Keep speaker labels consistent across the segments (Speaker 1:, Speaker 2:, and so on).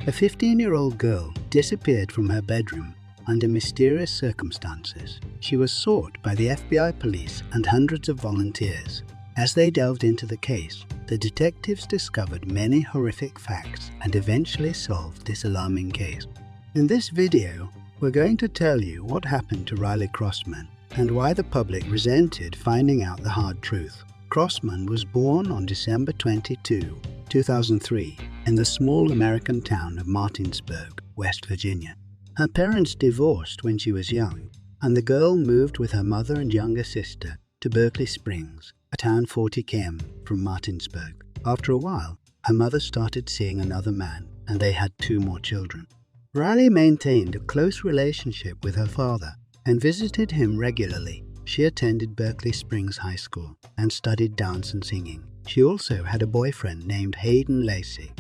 Speaker 1: A 15-year-old girl disappeared from her bedroom under mysterious circumstances. She was sought by the FBI police and hundreds of volunteers. As they delved into the case, the detectives discovered many horrific facts and eventually solved this alarming case. In this video, we're going to tell you what happened to Riley Crossman and why the public resented finding out the hard truth. Crossman was born on December 22, 2003, in the small American town of Martinsburg, West Virginia. Her parents divorced when she was young, and the girl moved with her mother and younger sister to Berkeley Springs, a town 40 km from Martinsburg. After a while, her mother started seeing another man, and they had 2 more children. Riley maintained a close relationship with her father and visited him regularly. She attended Berkeley Springs High School and studied dance and singing. She also had a boyfriend named Hayden Lacey.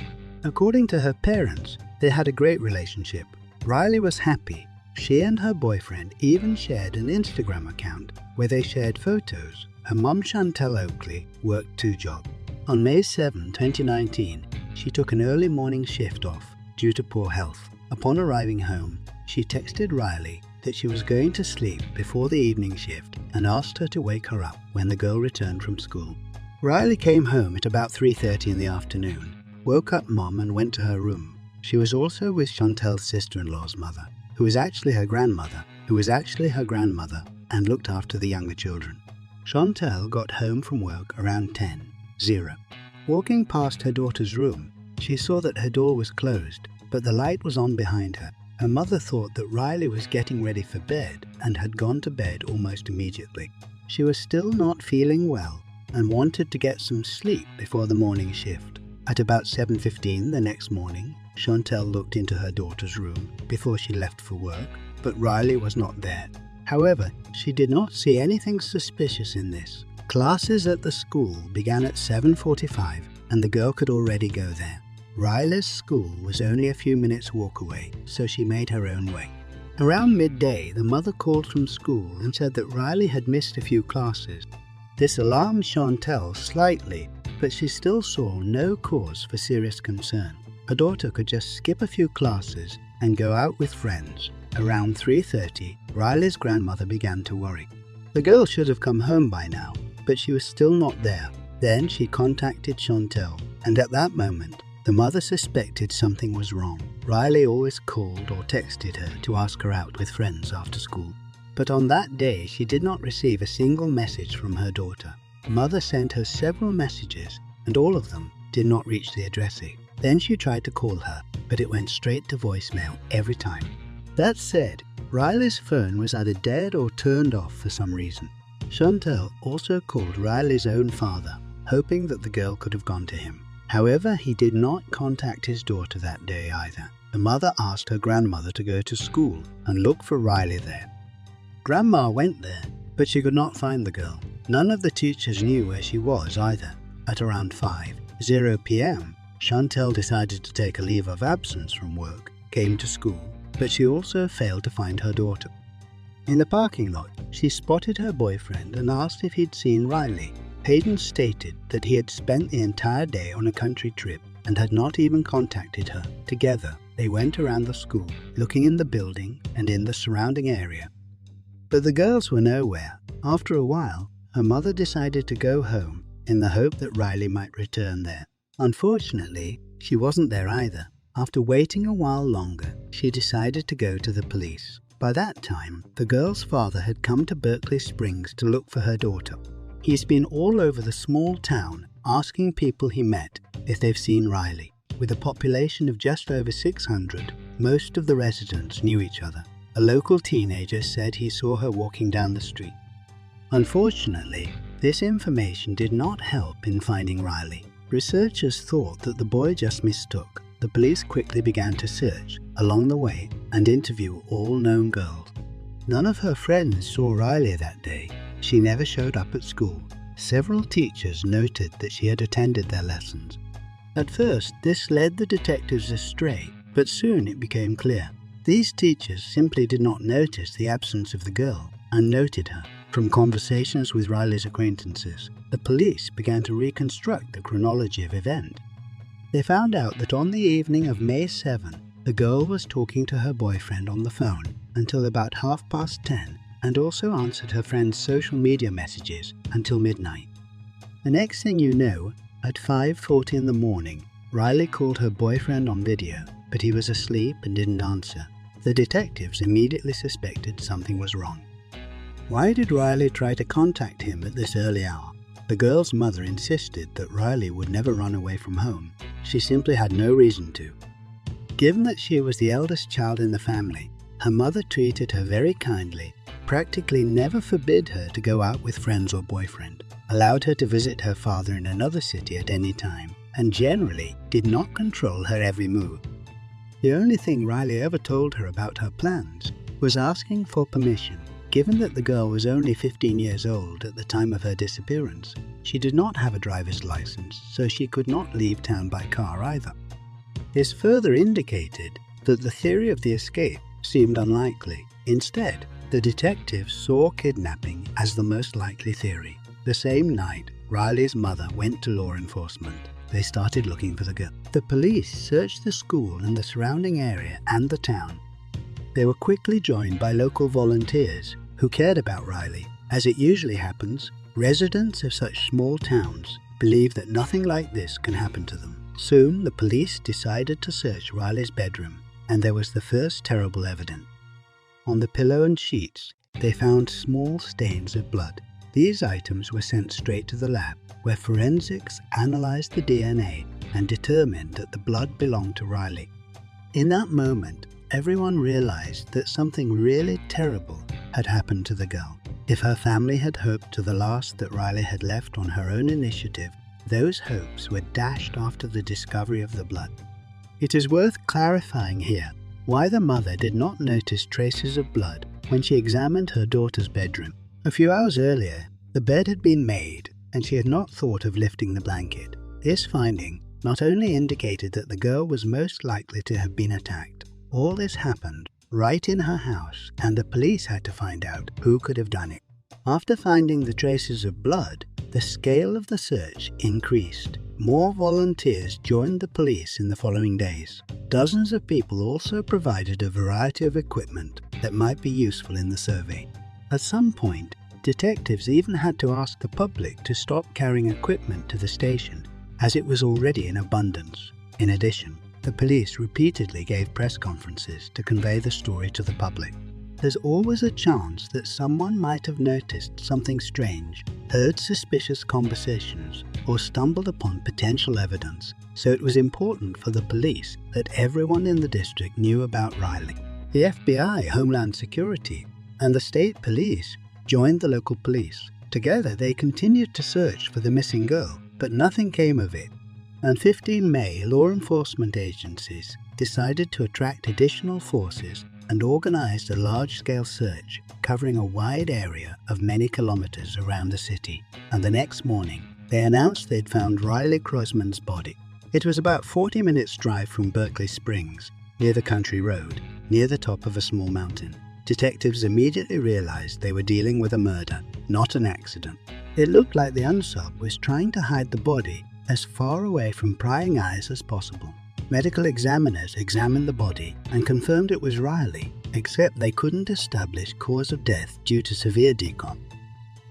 Speaker 1: According to her parents, they had a great relationship. Riley was happy. She and her boyfriend even shared an Instagram account where they shared photos. Her mom, Chantel Oakley, worked 2 jobs. On May 7, 2019, she took an early morning shift off due to poor health. Upon arriving home, she texted Riley that she was going to sleep before the evening shift and asked her to wake her up when the girl returned from school. Riley came home at about 3:30 in the afternoon, woke up Mom and went to her room. She was also with Chantel's sister-in-law's mother, who was actually her grandmother, and looked after the younger children. Chantel got home from work around 10:00. Walking past her daughter's room, she saw that her door was closed, but the light was on behind her. Her mother thought that Riley was getting ready for bed and had gone to bed almost immediately. She was still not feeling well and wanted to get some sleep before the morning shift. At about 7:15 the next morning, Chantel looked into her daughter's room before she left for work, but Riley was not there. However, she did not see anything suspicious in this. Classes at the school began at 7:45 and the girl could already go there. Riley's school was only a few minutes walk away, so she made her own way. Around midday, the mother called from school and said that Riley had missed a few classes. This alarmed Chantel slightly, but she still saw no cause for serious concern. Her daughter could just skip a few classes and go out with friends. Around 3:30, Riley's grandmother began to worry. The girl should have come home by now, but she was still not there. Then she contacted Chantel, and at that moment, the mother suspected something was wrong. Riley always called or texted her to ask her out with friends after school. But on that day, she did not receive a single message from her daughter. Mother sent her several messages, and all of them did not reach the addressee. Then she tried to call her, but it went straight to voicemail every time. That said, Riley's phone was either dead or turned off for some reason. Chantel also called Riley's own father, hoping that the girl could have gone to him. However, he did not contact his daughter that day either. The mother asked her grandmother to go to school and look for Riley there. Grandma went there, but she could not find the girl. None of the teachers knew where she was either. At around 5:00 p.m., Chantel decided to take a leave of absence from work, came to school, but she also failed to find her daughter. In the parking lot, she spotted her boyfriend and asked if he'd seen Riley. Hayden stated that he had spent the entire day on a country trip and had not even contacted her. Together, they went around the school, looking in the building and in the surrounding area. But the girls were nowhere. After a while, her mother decided to go home in the hope that Riley might return there. Unfortunately, she wasn't there either. After waiting a while longer, she decided to go to the police. By that time, the girl's father had come to Berkeley Springs to look for her daughter. He's been all over the small town asking people he met if they've seen Riley. With a population of just over 600, most of the residents knew each other. A local teenager said he saw her walking down the street. Unfortunately, this information did not help in finding Riley. Researchers thought that the boy just mistook. The police quickly began to search along the way and interview all known girls. None of her friends saw Riley that day. She never showed up at school. Several teachers noted that she had attended their lessons. At first, this led the detectives astray, but soon it became clear. These teachers simply did not notice the absence of the girl and noted her. From conversations with Riley's acquaintances, the police began to reconstruct the chronology of events. They found out that on the evening of May 7, the girl was talking to her boyfriend on the phone until about 10:30 and also answered her friend's social media messages until midnight. The next thing you know, at 5:40 in the morning, Riley called her boyfriend on video, but he was asleep and didn't answer. The detectives immediately suspected something was wrong. Why did Riley try to contact him at this early hour? The girl's mother insisted that Riley would never run away from home. She simply had no reason to. Given that she was the eldest child in the family, her mother treated her very kindly, practically never forbid her to go out with friends or boyfriend, allowed her to visit her father in another city at any time, and generally did not control her every move. The only thing Riley ever told her about her plans was asking for permission. Given that the girl was only 15 years old at the time of her disappearance, she did not have a driver's license, so she could not leave town by car either. This further indicated that the theory of the escape seemed unlikely. Instead, the detectives saw kidnapping as the most likely theory. The same night, Riley's mother went to law enforcement. They started looking for the girl. The police searched the school and the surrounding area and the town. They were quickly joined by local volunteers who cared about Riley. As it usually happens, residents of such small towns believe that nothing like this can happen to them. Soon, the police decided to search Riley's bedroom, and there was the first terrible evidence. On the pillow and sheets, they found small stains of blood. These items were sent straight to the lab, where forensics analyzed the DNA and determined that the blood belonged to Riley. In that moment, everyone realized that something really terrible had happened to the girl. If her family had hoped to the last that Riley had left on her own initiative, those hopes were dashed after the discovery of the blood. It is worth clarifying here why the mother did not notice traces of blood when she examined her daughter's bedroom. A few hours earlier, the bed had been made and she had not thought of lifting the blanket. This finding not only indicated that the girl was most likely to have been attacked. All this happened right in her house, and the police had to find out who could have done it. After finding the traces of blood, the scale of the search increased. More volunteers joined the police in the following days. Dozens of people also provided a variety of equipment that might be useful in the survey. At some point, detectives even had to ask the public to stop carrying equipment to the station, as it was already in abundance. In addition, the police repeatedly gave press conferences to convey the story to the public. There's always a chance that someone might have noticed something strange, heard suspicious conversations, or stumbled upon potential evidence, so it was important for the police that everyone in the district knew about Riley. The FBI, Homeland Security, and the state police joined the local police. Together they continued to search for the missing girl, but nothing came of it. On 15 May, law enforcement agencies decided to attract additional forces and organized a large-scale search covering a wide area of many kilometers around the city. And the next morning, they announced they'd found Riley Croisman's body. It was about 40 minutes' drive from Berkeley Springs, near the country road, near the top of a small mountain. Detectives immediately realized they were dealing with a murder, not an accident. It looked like the unsub was trying to hide the body as far away from prying eyes as possible. Medical examiners examined the body and confirmed it was Riley, except they couldn't establish cause of death due to severe decomp.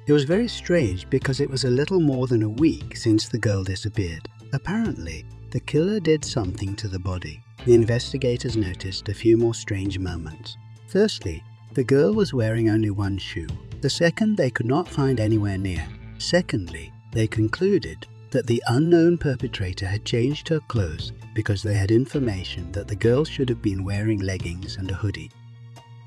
Speaker 1: It was very strange because it was a little more than a week since the girl disappeared. Apparently, the killer did something to the body. The investigators noticed a few more strange moments. Firstly, the girl was wearing only one shoe. The second they could not find anywhere near. Secondly, they concluded that the unknown perpetrator had changed her clothes because they had information that the girl should have been wearing leggings and a hoodie,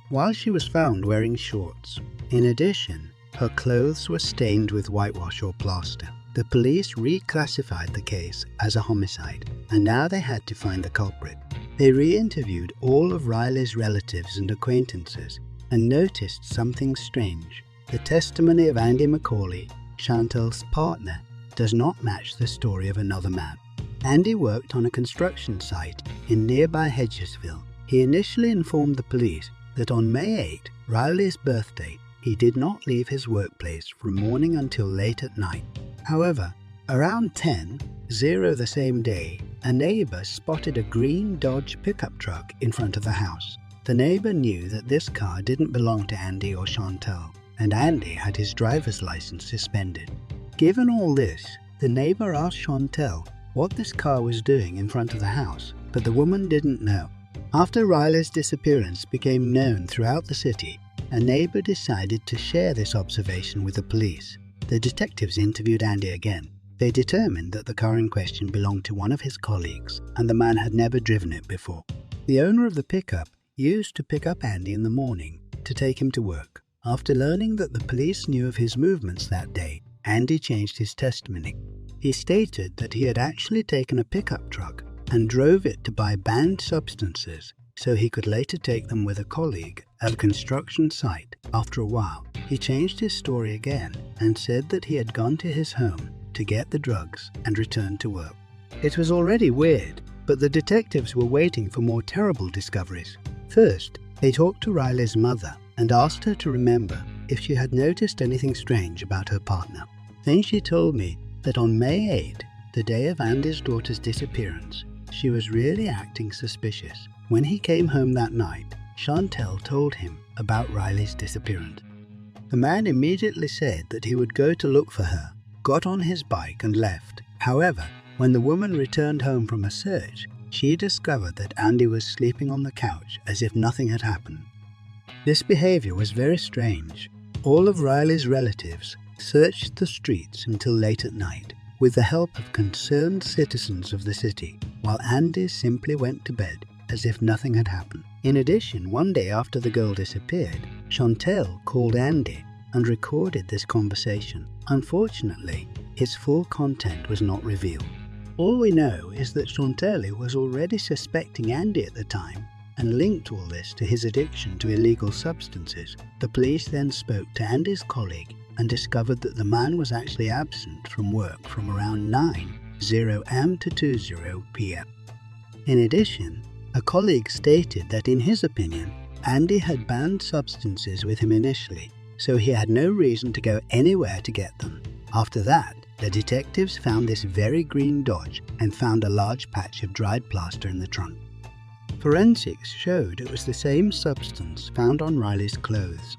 Speaker 1: while she was found wearing shorts. In addition, her clothes were stained with whitewash or plaster. The police reclassified the case as a homicide, and now they had to find the culprit. They re-interviewed all of Riley's relatives and acquaintances and noticed something strange. The testimony of Andy McCauley, Chantel's partner, does not match the story of another man. Andy worked on a construction site in nearby Hedgesville. He initially informed the police that on May 8, Riley's birthday, he did not leave his workplace from morning until late at night. However, Around 10:00 the same day, a neighbor spotted a green Dodge pickup truck in front of the house. The neighbor knew that this car didn't belong to Andy or Chantel, and Andy had his driver's license suspended. Given all this, the neighbor asked Chantel what this car was doing in front of the house, but the woman didn't know. After Riley's disappearance became known throughout the city, a neighbor decided to share this observation with the police. The detectives interviewed Andy again. They determined that the car in question belonged to one of his colleagues, and the man had never driven it before. The owner of the pickup used to pick up Andy in the morning to take him to work. After learning that the police knew of his movements that day, Andy changed his testimony. He stated that he had actually taken a pickup truck and drove it to buy banned substances so he could later take them with a colleague at a construction site. After a while, he changed his story again and said that he had gone to his home to get the drugs and returned to work. It was already weird, but the detectives were waiting for more terrible discoveries. First, they talked to Riley's mother and asked her to remember if she had noticed anything strange about her partner. Then she told me that on May 8, the day of Andy's daughter's disappearance, she was really acting suspicious. When he came home that night, Chantel told him about Riley's disappearance. The man immediately said that he would go to look for her, got on his bike and left. However, when the woman returned home from a search, she discovered that Andy was sleeping on the couch as if nothing had happened. This behavior was very strange. All of Riley's relatives searched the streets until late at night with the help of concerned citizens of the city, while Andy simply went to bed as if nothing had happened. In addition, one day after the girl disappeared, Chantel called Andy and recorded this conversation. Unfortunately, its full content was not revealed. All we know is that Chantel was already suspecting Andy at the time and linked all this to his addiction to illegal substances. The police then spoke to Andy's colleague and discovered that the man was actually absent from work from around 9:00 am to 2:00 p.m. In addition, a colleague stated that in his opinion, Andy had banned substances with him initially, so he had no reason to go anywhere to get them. After that, the detectives found this very green Dodge and found a large patch of dried plaster in the trunk. Forensics showed it was the same substance found on Riley's clothes.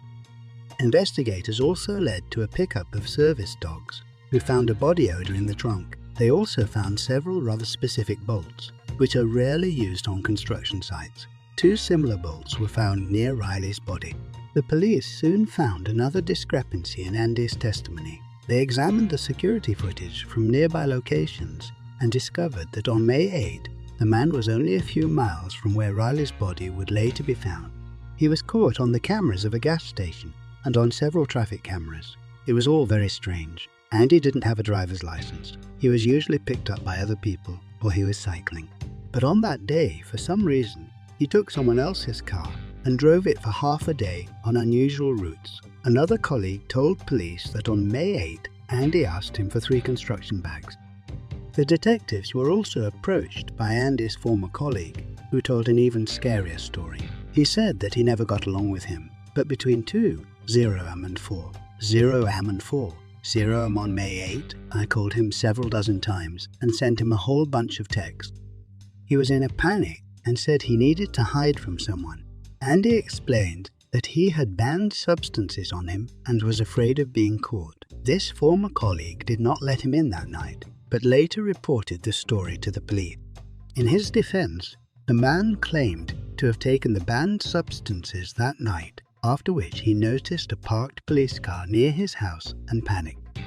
Speaker 1: Investigators also led to a pickup of service dogs who found a body odor in the trunk. They also found several rather specific bolts, which are rarely used on construction sites. 2 similar bolts were found near Riley's body. The police soon found another discrepancy in Andy's testimony. They examined the security footage from nearby locations and discovered that on May 8, the man was only a few miles from where Riley's body would later be found. He was caught on the cameras of a gas station and on several traffic cameras. It was all very strange. Andy didn't have a driver's license. He was usually picked up by other people or he was cycling. But on that day, for some reason, he took someone else's car and drove it for half a day on unusual routes. Another colleague told police that on May 8, Andy asked him for 3 construction bags. The detectives were also approached by Andy's former colleague, who told an even scarier story. He said that he never got along with him, but between 2:00 am and 4:00 am and 4:00 am on May 8, I called him several dozen times and sent him a whole bunch of texts. He was in a panic and said he needed to hide from someone. Andy explained that he had banned substances on him and was afraid of being caught. This former colleague did not let him in that night, but later reported the story to the police. In his defense, the man claimed to have taken the banned substances that night, after which he noticed a parked police car near his house and panicked.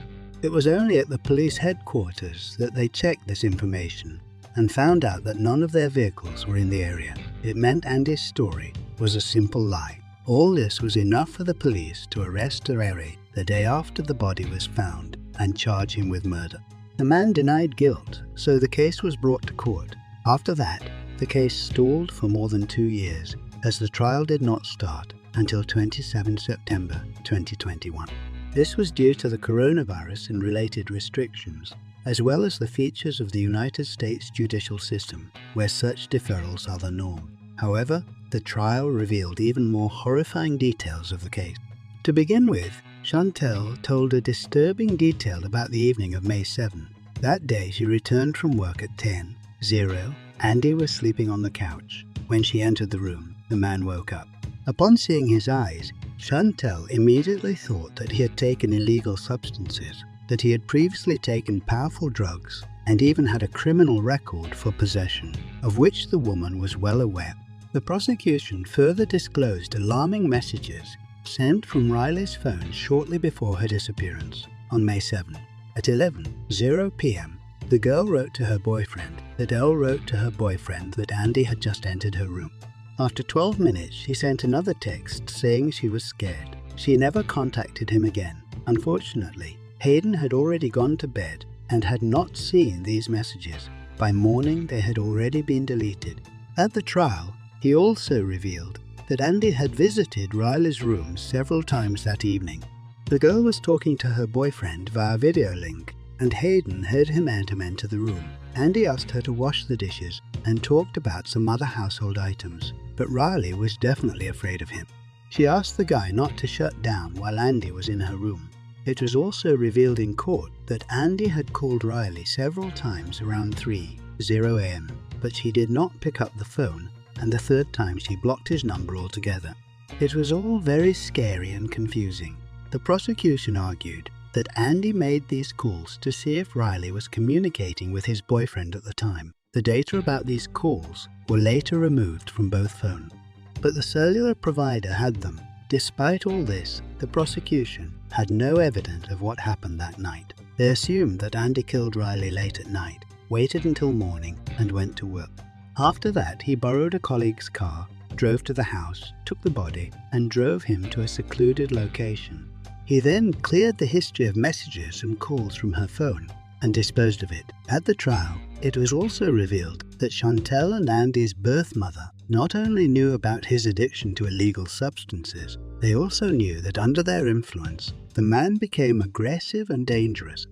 Speaker 1: It was only at the police headquarters that they checked this information and found out that none of their vehicles were in the area. It meant Andy's story was a simple lie. All this was enough for the police to arrest Tereri the day after the body was found and charge him with murder. The man denied guilt, so the case was brought to court. After that, the case stalled for more than 2 years, as the trial did not start until 27 September 2021. This was due to the coronavirus and related restrictions, as well as the features of the United States judicial system, where such deferrals are the norm. However, the trial revealed even more horrifying details of the case. To begin with, Chantel told a disturbing detail about the evening of May 7. That day she returned from work at 10:00. Andy was sleeping on the couch. When she entered the room, the man woke up. Upon seeing his eyes, Chantal immediately thought that he had taken illegal substances, that he had previously taken powerful drugs, and even had a criminal record for possession, of which the woman was well aware. The prosecution further disclosed alarming messages sent from Riley's phone shortly before her disappearance. On May 7, at 11:00 p.m., the girl wrote to her boyfriend that Elle wrote to her boyfriend that Andy had just entered her room. After 12 minutes, she sent another text saying she was scared. She never contacted him again. Unfortunately, Hayden had already gone to bed and had not seen these messages. By morning, they had already been deleted. At the trial, he also revealed that Andy had visited Riley's room several times that evening. The girl was talking to her boyfriend via video link, and Hayden heard him enter the room. Andy asked her to wash the dishes and talked about some other household items, but Riley was definitely afraid of him. She asked the guy not to shut down while Andy was in her room. It was also revealed in court that Andy had called Riley several times around 3:00 a.m., but she did not pick up the phone, and the third time she blocked his number altogether. It was all very scary and confusing. The prosecution argued that Andy made these calls to see if Riley was communicating with his boyfriend at the time. The data about these calls were later removed from both phones, but the cellular provider had them. Despite all this, the prosecution had no evidence of what happened that night. They assumed that Andy killed Riley late at night, waited until morning, and went to work. After that, he borrowed a colleague's car, drove to the house, took the body, and drove him to a secluded location. He then cleared the history of messages and calls from her phone and disposed of it. At the trial, it was also revealed that Chantal and Andy's birth mother not only knew about his addiction to illegal substances, they also knew that under their influence, the man became aggressive and dangerous.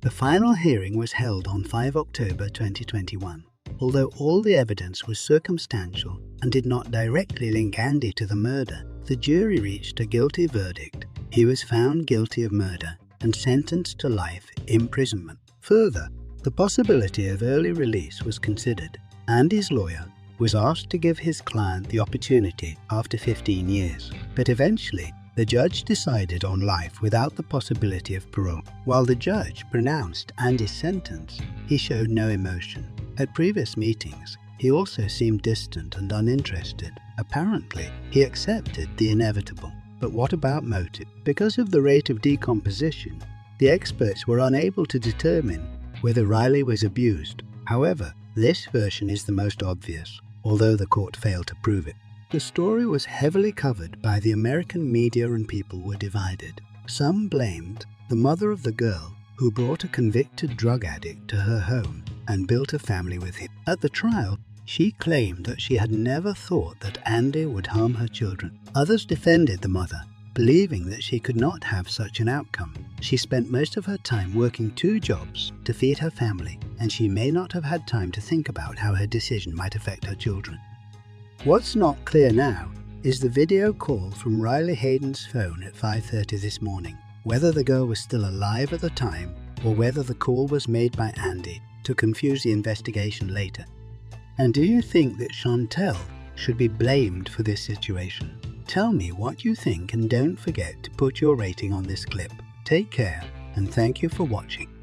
Speaker 1: The final hearing was held on 5 October 2021. Although all the evidence was circumstantial and did not directly link Andy to the murder, the jury reached a guilty verdict. He was found guilty of murder and sentenced to life imprisonment. Further, the possibility of early release was considered. Andy's lawyer was asked to give his client the opportunity after 15 years, but eventually the judge decided on life without the possibility of parole. While the judge pronounced Andy's sentence, he showed no emotion. At previous meetings, he also seemed distant and uninterested. Apparently, he accepted the inevitable. But what about motive? Because of the rate of decomposition, the experts were unable to determine whether Riley was abused. However, this version is the most obvious, although the court failed to prove it. The story was heavily covered by the American media and people were divided. Some blamed the mother of the girl who brought a convicted drug addict to her home and built a family with him. At the trial, she claimed that she had never thought that Andy would harm her children. Others defended the mother, believing that she could not have such an outcome. She spent most of her time working 2 jobs to feed her family, and she may not have had time to think about how her decision might affect her children. What's not clear now is the video call from Riley Hayden's phone at 5:30 this morning, whether the girl was still alive at the time or whether the call was made by Andy to confuse the investigation later. And do you think that Chantal should be blamed for this situation? Tell me what you think and don't forget to put your rating on this clip. Take care and thank you for watching.